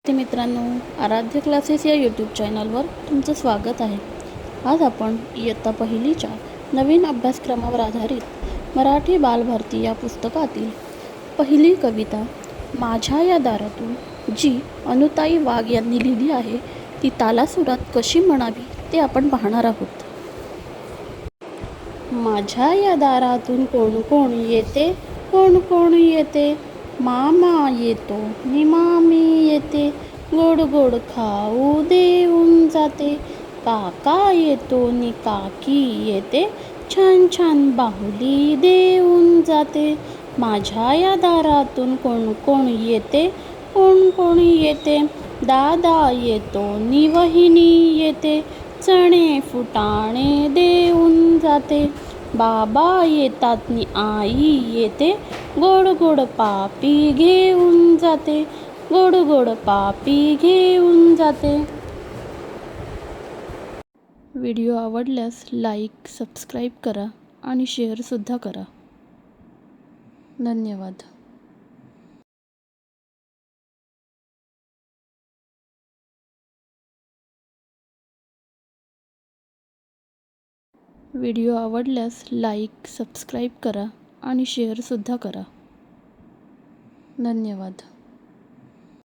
मित्रांनो, आराध्य क्लासेस या यूट्यूब चॅनलवर तुमचं स्वागत आहे. आज आपण इयत्ता पहिलीच्या नवीन अभ्यासक्रमावर आधारित मराठी बालभारती या पुस्तकातील पहिली कविता माझ्या या दारातून जी अनुताई वाघ यांनी लिहिली आहे ती तालासुरात कशी म्हणावी ते आपण पाहणार आहोत. माझ्या या दारातून कोण कोण येते, कोण कोण येते, मामा येतो नि मामी येते, गोड गोड खाऊ देऊन जाते, काका येतो नि काकी येते, छान छान बाहुली देऊन जाते. माझ्या या दारातून कोण कोण येते, कोण कोण येते, दादा येतो नि वहिनी येते, चणे फुटाणे देऊन जाते, बाबा येतात नि आई येते, गोड गोड पापी घेऊन जाते, गोड गोड पापी घेऊन जाते. व्हिडिओ आवडल्यास लाईक, सबस्क्राईब करा आणि शेअरसुद्धा करा. धन्यवाद. व्हिडिओ आवडल्यास लाईक, सबस्क्राईब करा आणि शेअरसुद्धा करा. धन्यवाद.